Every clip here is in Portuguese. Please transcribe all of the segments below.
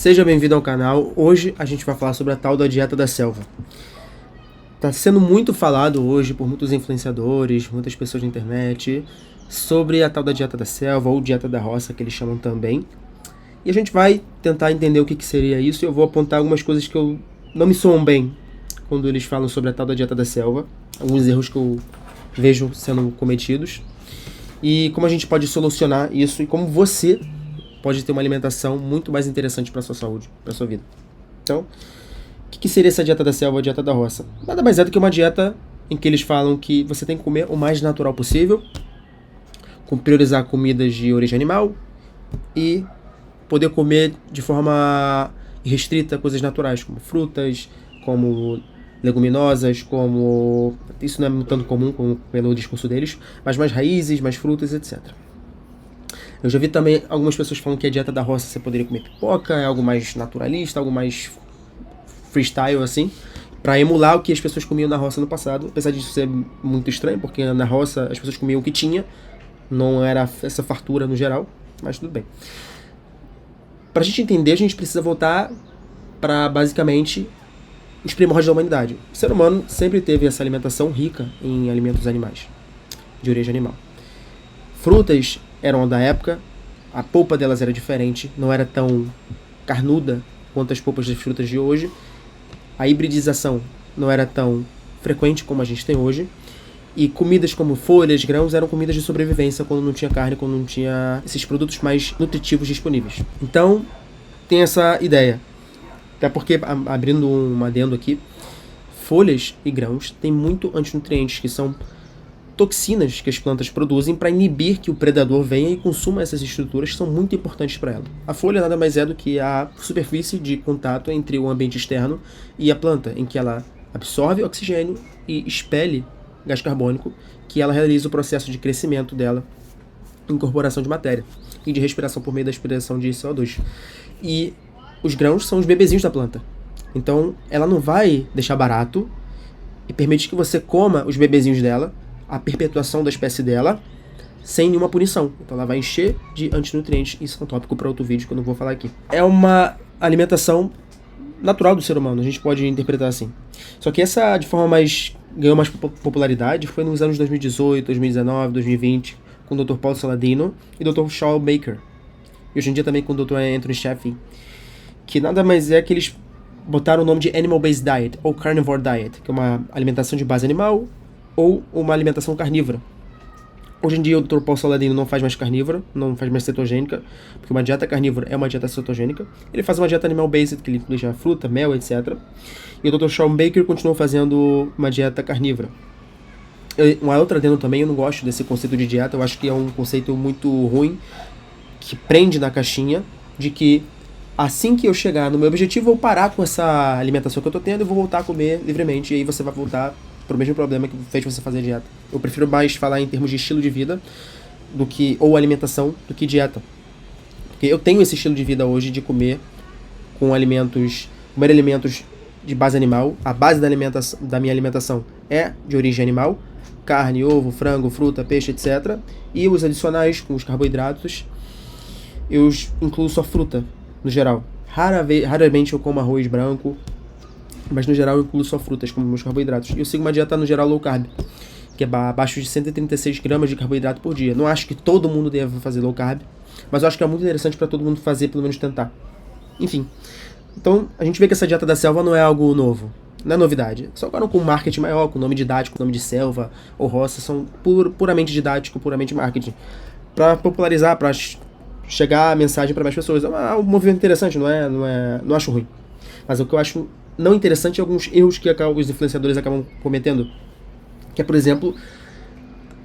Seja bem-vindo ao canal. Hoje a gente vai falar sobre a tal da dieta da selva. Está sendo muito falado hoje por muitos influenciadores, muitas pessoas na internet, sobre a tal da dieta da selva ou dieta da roça, que eles chamam também. E a gente vai tentar entender o que seria isso e eu vou apontar algumas coisas que não me soam bem quando eles falam sobre a tal da dieta da selva, alguns erros que eu vejo sendo cometidos e como a gente pode solucionar isso e como você pode ter uma alimentação muito mais interessante para a sua saúde, para a sua vida. Então, o que seria essa dieta da selva ou dieta da roça? Nada mais é do que uma dieta em que eles falam que você tem que comer o mais natural possível, priorizar comidas de origem animal e poder comer de forma restrita coisas naturais, como frutas, como leguminosas, como... Isso não é tanto comum pelo discurso deles, mas mais raízes, mais frutas, etc. Eu já vi também algumas pessoas falando que a dieta da roça você poderia comer pipoca, é algo mais naturalista, algo mais freestyle assim, para emular o que as pessoas comiam na roça no passado, apesar disso ser muito estranho, porque na roça as pessoas comiam o que tinha, não era essa fartura no geral, mas tudo bem. Pra gente entender, a gente precisa voltar para basicamente os primórdios da humanidade. O ser humano sempre teve essa alimentação rica em alimentos animais, de origem animal. Frutas eram da época, a polpa delas era diferente, não era tão carnuda quanto as polpas das frutas de hoje. A hibridização não era tão frequente como a gente tem hoje. E comidas como folhas, grãos eram comidas de sobrevivência quando não tinha carne, quando não tinha esses produtos mais nutritivos disponíveis. Então, tem essa ideia. Até porque, abrindo um adendo aqui, folhas e grãos têm muito antinutrientes, que são toxinas que as plantas produzem para inibir que o predador venha e consuma essas estruturas que são muito importantes para ela. A folha nada mais é do que a superfície de contato entre o ambiente externo e a planta, em que ela absorve oxigênio e expele gás carbônico, que ela realiza o processo de crescimento dela, incorporação de matéria e de respiração por meio da expiração de CO2. E os grãos são os bebezinhos da planta. Então ela não vai deixar barato e permite que você coma os bebezinhos dela, a perpetuação da espécie dela, sem nenhuma punição. Então ela vai encher de antinutrientes. Isso é um tópico para outro vídeo que eu não vou falar aqui. É uma alimentação natural do ser humano, a gente pode interpretar assim. Só que essa, de forma ganhou mais popularidade, foi nos anos 2018, 2019, 2020, com o Dr. Paul Saladino e o Dr. Shawn Baker. E hoje em dia também com o Dr. Anthony Sheffield, que nada mais é que eles botaram o nome de Animal-Based Diet, ou Carnivore Diet, que é uma alimentação de base animal, ou uma alimentação carnívora. Hoje em dia o Dr. Paul Saladino não faz mais carnívora, não faz mais cetogênica, porque uma dieta carnívora é uma dieta cetogênica. Ele faz uma dieta animal-based, que ele inclui já fruta, mel, etc. E o Dr. Shawn Baker continuou fazendo uma dieta carnívora. Uma outra adendo também, eu não gosto desse conceito de dieta, eu acho que é um conceito muito ruim, que prende na caixinha, de que assim que eu chegar no meu objetivo, eu vou parar com essa alimentação que eu tô tendo e vou voltar a comer livremente, e aí você vai voltar pro mesmo problema que fez você fazer dieta. Eu prefiro mais falar em termos de estilo de vida ou alimentação do que dieta. Porque eu tenho esse estilo de vida hoje de comer alimentos de base animal. A base da minha alimentação é de origem animal, carne, ovo, frango, fruta, peixe, etc. E os adicionais com os carboidratos, eu incluo só fruta, no geral. Raramente eu como arroz branco, mas no geral eu incluo só frutas como meus carboidratos. E eu sigo uma dieta no geral low carb, que é abaixo de 136 gramas de carboidrato por dia. Não acho que todo mundo deva fazer low carb, mas eu acho que é muito interessante para todo mundo fazer, pelo menos tentar. Enfim, então a gente vê que essa dieta da selva não é algo novo, não é novidade. Só agora com marketing maior, com nome didático, nome de selva ou roça, são puramente didático, puramente marketing. Para popularizar, para chegar a mensagem para mais pessoas. É um movimento interessante, não acho ruim. Mas o que eu acho não interessante é alguns erros que os influenciadores acabam cometendo. Que é, por exemplo,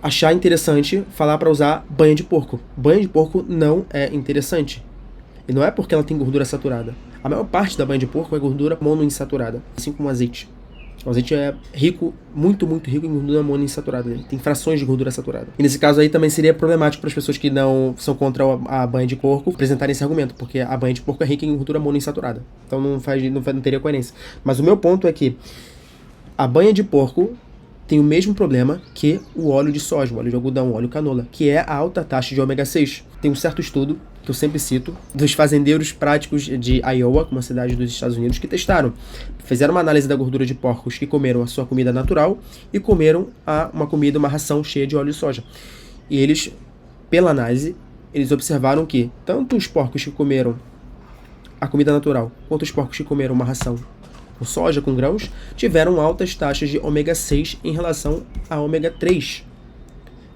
achar interessante falar para usar banha de porco. Banha de porco não é interessante. E não é porque ela tem gordura saturada. A maior parte da banha de porco é gordura monoinsaturada, assim como o azeite. O azeite é rico, muito, muito rico em gordura monoinsaturada. Ele tem frações de gordura saturada. E nesse caso aí também seria problemático para as pessoas que não são contra a banha de porco apresentarem esse argumento, porque a banha de porco é rica em gordura monoinsaturada. Então não teria coerência. Mas o meu ponto é que a banha de porco tem o mesmo problema que o óleo de soja, o óleo de algodão, o óleo canola, que é a alta taxa de ômega 6. Tem um certo estudo que eu sempre cito, dos fazendeiros práticos de Iowa, uma cidade dos Estados Unidos, que testaram. Fizeram uma análise da gordura de porcos que comeram a sua comida natural e comeram uma ração cheia de óleo de soja. E eles, pela análise, eles observaram que tanto os porcos que comeram a comida natural, quanto os porcos que comeram uma ração com soja, com grãos, tiveram altas taxas de ômega 6 em relação a ômega 3.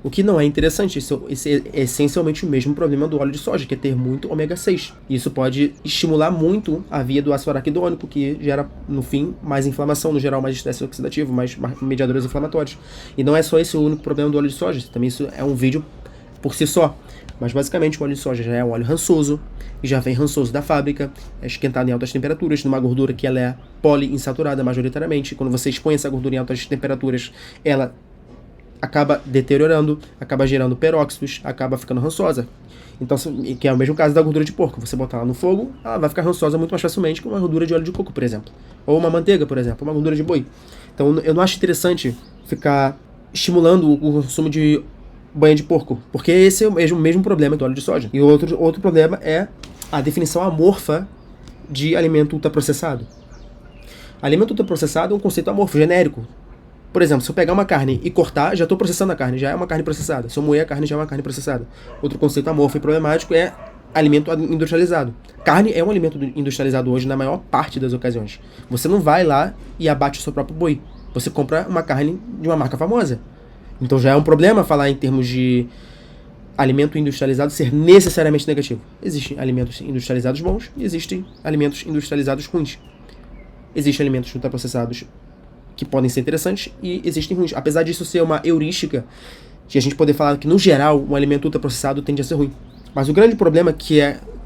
O que não é interessante, esse é essencialmente o mesmo problema do óleo de soja, que é ter muito ômega 6. Isso pode estimular muito a via do ácido araquidônico, que gera, no fim, mais inflamação, no geral, mais estresse oxidativo, mais mediadores inflamatórios. E não é só esse o único problema do óleo de soja, também isso é um vídeo por si só. Mas basicamente o óleo de soja já é um óleo rançoso, e já vem rançoso da fábrica, é esquentado em altas temperaturas, numa gordura que ela é poliinsaturada majoritariamente. Quando você expõe essa gordura em altas temperaturas, ela acaba deteriorando, acaba gerando peróxidos, acaba ficando rançosa. Então, que é o mesmo caso da gordura de porco. Você botar ela no fogo, ela vai ficar rançosa muito mais facilmente que uma gordura de óleo de coco, por exemplo. Ou uma manteiga, por exemplo, uma gordura de boi. Então, eu não acho interessante ficar estimulando o consumo de banha de porco, porque esse é o mesmo problema do óleo de soja. E outro problema é a definição amorfa de alimento ultraprocessado. Alimento ultraprocessado é um conceito amorfo, genérico. Por exemplo, se eu pegar uma carne e cortar, já estou processando a carne, já é uma carne processada. Se eu moer a carne, já é uma carne processada. Outro conceito amorfo e problemático é alimento industrializado. Carne é um alimento industrializado hoje na maior parte das ocasiões. Você não vai lá e abate o seu próprio boi. Você compra uma carne de uma marca famosa. Então já é um problema falar em termos de alimento industrializado ser necessariamente negativo. Existem alimentos industrializados bons e existem alimentos industrializados ruins. Existem alimentos ultraprocessados que podem ser interessantes e existem ruins. Apesar disso ser uma heurística, de a gente poder falar que, no geral, um alimento ultraprocessado tende a ser ruim. Mas o grande problema que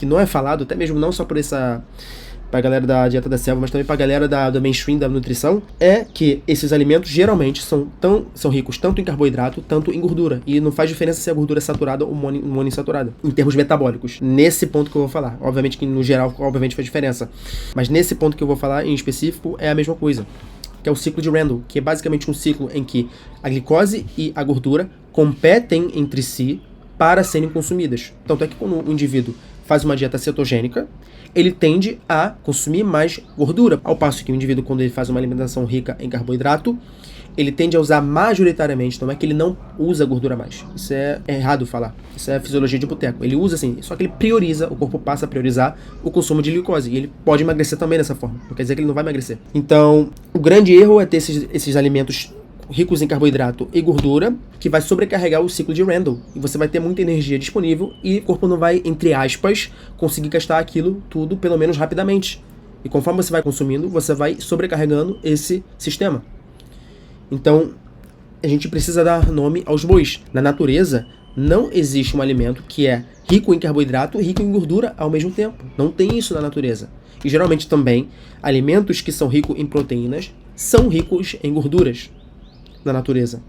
não é falado, até mesmo não só pra galera da dieta da selva, mas também pra galera do mainstream da nutrição, é que esses alimentos geralmente são ricos tanto em carboidrato, tanto em gordura. E não faz diferença se a gordura é saturada ou monoinsaturada, em termos metabólicos. Nesse ponto que eu vou falar. Obviamente que no geral, obviamente faz diferença. Mas nesse ponto que eu vou falar em específico, é a mesma coisa. Que é o ciclo de Randle, que é basicamente um ciclo em que a glicose e a gordura competem entre si para serem consumidas. Tanto é que quando o indivíduo faz uma dieta cetogênica, ele tende a consumir mais gordura, ao passo que o indivíduo, quando ele faz uma alimentação rica em carboidrato, ele tende a usar majoritariamente, não é que ele não usa gordura mais. Isso é errado falar. Isso é fisiologia de boteco. Ele usa sim, só que ele prioriza, o corpo passa a priorizar o consumo de glicose. E ele pode emagrecer também dessa forma. Não quer dizer que ele não vai emagrecer. Então, o grande erro é ter esses alimentos ricos em carboidrato e gordura, que vai sobrecarregar o ciclo de Randle. E você vai ter muita energia disponível e o corpo não vai, entre aspas, conseguir gastar aquilo tudo, pelo menos rapidamente. E conforme você vai consumindo, você vai sobrecarregando esse sistema. Então, a gente precisa dar nome aos bois. Na natureza, não existe um alimento que é rico em carboidrato e rico em gordura ao mesmo tempo. Não tem isso na natureza. E geralmente também, alimentos que são ricos em proteínas são ricos em gorduras na natureza.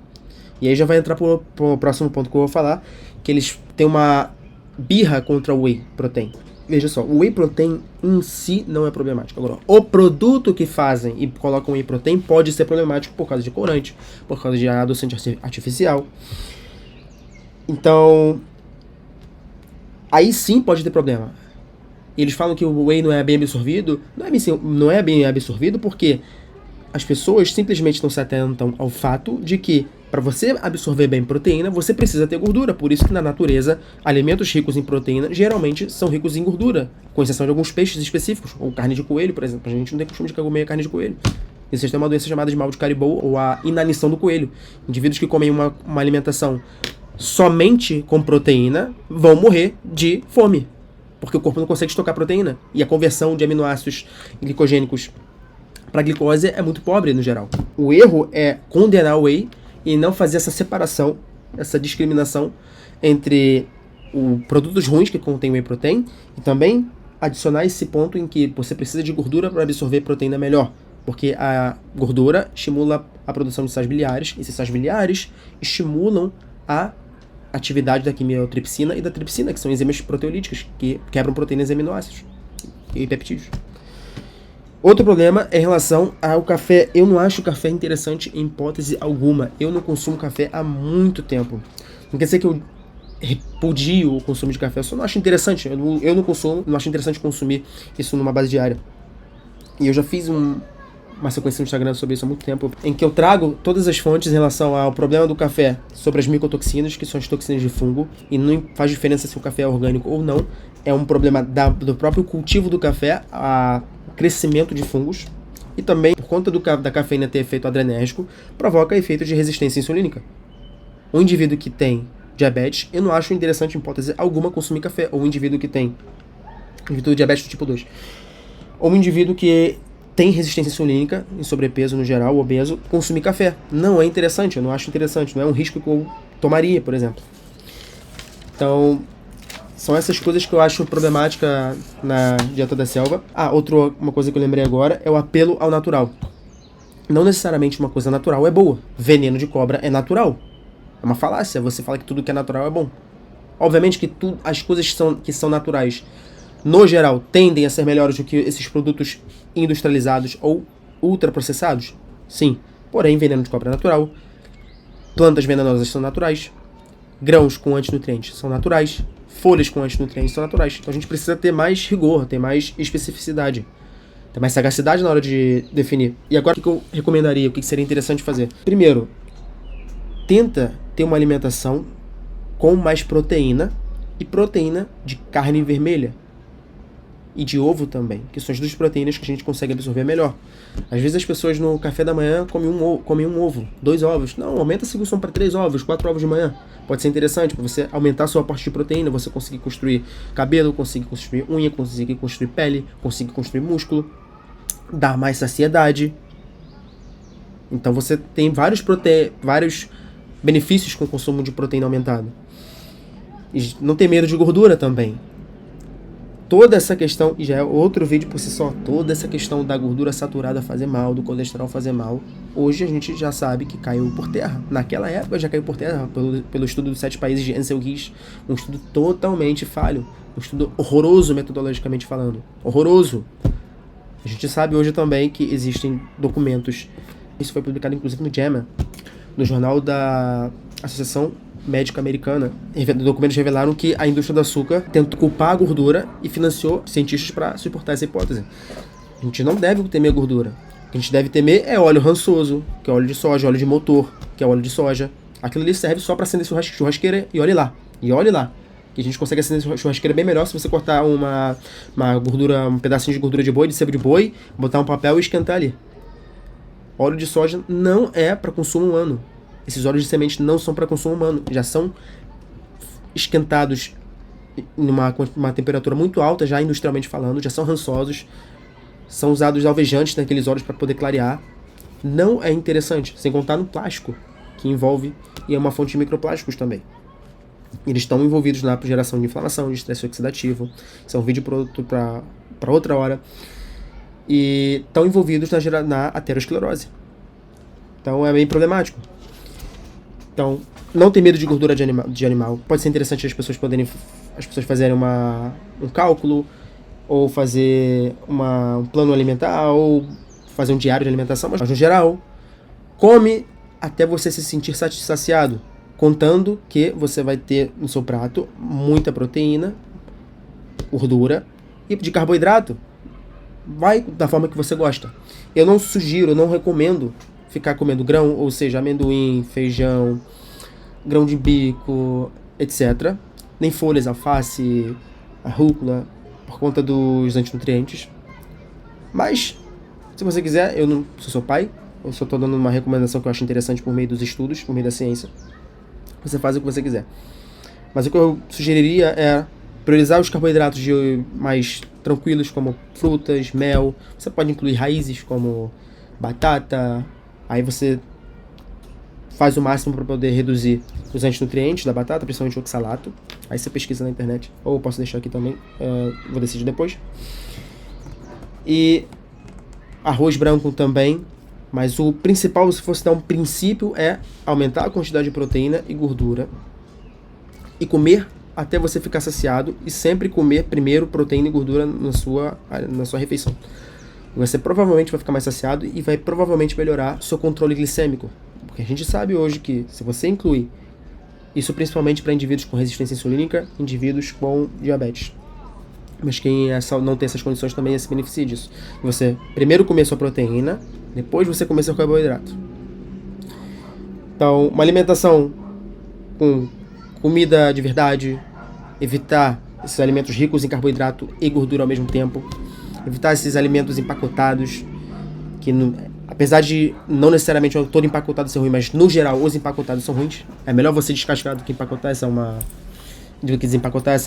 E aí já vai entrar pro próximo ponto que eu vou falar, que eles têm uma birra contra o whey protein. Veja só, o whey protein em si não é problemático. Agora, o produto que fazem e colocam whey protein pode ser problemático por causa de corante, por causa de adoçante artificial. Então, aí sim pode ter problema. Eles falam que o whey não é bem absorvido. Não é bem absorvido porque as pessoas simplesmente não se atentam ao fato de que para você absorver bem proteína, você precisa ter gordura. Por isso que na natureza, alimentos ricos em proteína geralmente são ricos em gordura, com exceção de alguns peixes específicos, ou carne de coelho, por exemplo. A gente não tem costume de comer carne de coelho. Existe uma doença chamada de mal de Caribou, ou a inanição do coelho. Indivíduos que comem uma alimentação somente com proteína vão morrer de fome, porque o corpo não consegue estocar proteína. E a conversão de aminoácidos glicogênicos para glicose é muito pobre no geral. O erro é condenar o whey e não fazer essa separação, essa discriminação entre produtos ruins que contêm whey protein e também adicionar esse ponto em que você precisa de gordura para absorver proteína melhor, porque a gordura estimula a produção de sais biliares, e esses sais biliares estimulam a atividade da quimiotripsina e da tripsina, que são enzimas proteolíticas que quebram proteínas e aminoácidos e peptídeos. Outro problema é em relação ao café. Eu não acho o café interessante em hipótese alguma. Eu não consumo café há muito tempo. Não quer dizer que eu repudio o consumo de café, eu só não acho interessante, eu não consumo, não acho interessante consumir isso numa base diária. E eu já fiz uma sequência no Instagram sobre isso há muito tempo, em que eu trago todas as fontes em relação ao problema do café, sobre as micotoxinas, que são as toxinas de fungo, e não faz diferença se o café é orgânico ou não, é um problema do próprio cultivo do café, o crescimento de fungos, e também, por conta da cafeína ter efeito adrenérgico, provoca efeito de resistência insulínica. O indivíduo que tem diabetes, eu não acho interessante, em hipótese alguma, consumir café, ou o indivíduo que tem diabetes do tipo 2, ou um indivíduo que tem resistência insulínica, em sobrepeso no geral, obeso, consumir café. Não é interessante, eu não acho interessante, não é um risco que eu tomaria, por exemplo. Então, são essas coisas que eu acho problemática na dieta da selva. Uma coisa que eu lembrei agora é o apelo ao natural. Não necessariamente uma coisa natural é boa. Veneno de cobra é natural. É uma falácia, você fala que tudo que é natural é bom. Obviamente que as coisas que são naturais, no geral, tendem a ser melhores do que esses produtos industrializados ou ultraprocessados? Sim. Porém, veneno de cobra é natural. Plantas venenosas são naturais. Grãos com antinutrientes são naturais. Folhas com antinutrientes são naturais. Então a gente precisa ter mais rigor, ter mais especificidade, ter mais sagacidade na hora de definir. E agora o que eu recomendaria, o que seria interessante fazer? Primeiro, tenta ter uma alimentação com mais proteína, e proteína de carne vermelha. E de ovo também, que são as duas proteínas que a gente consegue absorver melhor. Às vezes as pessoas no café da manhã comem um ovo, 2 ovos. Não, aumenta a seguição para 3 ovos, 4 ovos de manhã. Pode ser interessante para você aumentar a sua aporte de proteína, você conseguir construir cabelo, conseguir construir unha, conseguir construir pele, conseguir construir músculo, dar mais saciedade. Então você tem vários benefícios com o consumo de proteína aumentado. E não ter medo de gordura também. Toda essa questão, e já é outro vídeo por si só, toda essa questão da gordura saturada fazer mal, do colesterol fazer mal, hoje a gente já sabe que caiu por terra. Naquela época já caiu por terra, pelo estudo dos 7 países de Ansel Keys, um estudo totalmente falho, um estudo horroroso metodologicamente falando, horroroso. A gente sabe hoje também que existem documentos, isso foi publicado inclusive no JAMA, no jornal da Associação Médica Americana. Documentos revelaram que a indústria do açúcar tentou culpar a gordura e financiou cientistas para suportar essa hipótese. A gente não deve temer gordura. O que a gente deve temer é óleo rançoso, que é óleo de soja, óleo de motor, que é óleo de soja. Aquilo ali serve só para acender churrasqueira e olhe lá. E olhe lá. Que a gente consegue acender churrasqueira bem melhor se você cortar uma gordura, um pedacinho de gordura de boi, de sebo de boi, botar um papel e esquentar ali. Óleo de soja não é para consumo humano. Esses óleos de semente não são para consumo humano, já são esquentados em uma temperatura muito alta, já industrialmente falando, já são rançosos, são usados alvejantes naqueles óleos para poder clarear. Não é interessante, sem contar no plástico que envolve, e é uma fonte de microplásticos também. Eles estão envolvidos na geração de inflamação, de estresse oxidativo, isso é um vídeo para outra hora, e estão envolvidos na aterosclerose. Então é bem problemático. Então, não ter medo de gordura de animal. Pode ser interessante as pessoas fazerem um cálculo, ou fazer um plano alimentar, ou fazer um diário de alimentação, mas no geral, come até você se sentir saciado, contando que você vai ter no seu prato muita proteína, gordura e de carboidrato. Vai da forma que você gosta. Eu não sugiro, eu não recomendo ficar comendo grão, ou seja, amendoim, feijão, grão de bico, etc. Nem folhas, alface, a rúcula, por conta dos antinutrientes. Mas, se você quiser, eu não sou seu pai, eu só estou dando uma recomendação que eu acho interessante por meio dos estudos, por meio da ciência. Você faz o que você quiser. Mas o que eu sugeriria é priorizar os carboidratos mais tranquilos, como frutas, mel. Você pode incluir raízes como batata. Aí você faz o máximo para poder reduzir os antinutrientes da batata, principalmente o oxalato. Aí você pesquisa na internet, ou eu posso deixar aqui também, vou decidir depois. E arroz branco também, mas o principal, se fosse dar um princípio, é aumentar a quantidade de proteína e gordura e comer até você ficar saciado, e sempre comer primeiro proteína e gordura na sua refeição. Você provavelmente vai ficar mais saciado e vai provavelmente melhorar seu controle glicêmico. Porque a gente sabe hoje que se você incluir Isso principalmente para indivíduos com resistência insulínica, indivíduos com diabetes. Mas quem não tem essas condições também se beneficia disso. Você primeiro comer sua proteína, depois você comer seu carboidrato. Então, uma alimentação com comida de verdade, evitar esses alimentos ricos em carboidrato e gordura ao mesmo tempo, evitar esses alimentos empacotados, que apesar de não necessariamente todo empacotado ser ruim, mas no geral os empacotados são ruins. É melhor você descascar do que empacotar, essa é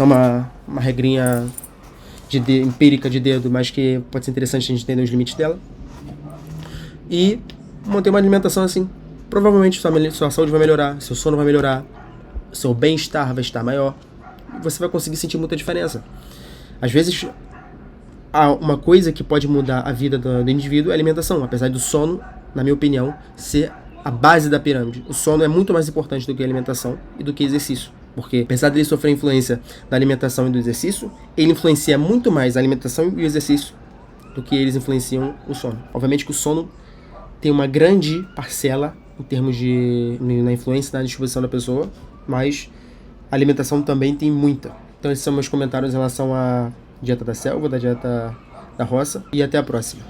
uma regrinha empírica de dedo, mas que pode ser interessante a gente entender os limites dela. E manter uma alimentação assim, provavelmente sua saúde vai melhorar, seu sono vai melhorar, seu bem-estar vai estar maior, e você vai conseguir sentir muita diferença. Às vezes, uma coisa que pode mudar a vida do indivíduo é a alimentação, apesar do sono, na minha opinião, ser a base da pirâmide. O sono é muito mais importante do que a alimentação e do que exercício. Porque, apesar dele sofrer influência da alimentação e do exercício, ele influencia muito mais a alimentação e o exercício do que eles influenciam o sono. Obviamente que o sono tem uma grande parcela em termos na influência na disposição da pessoa, mas a alimentação também tem muita. Então esses são meus comentários em relação à dieta da selva, da dieta da roça, e até a próxima.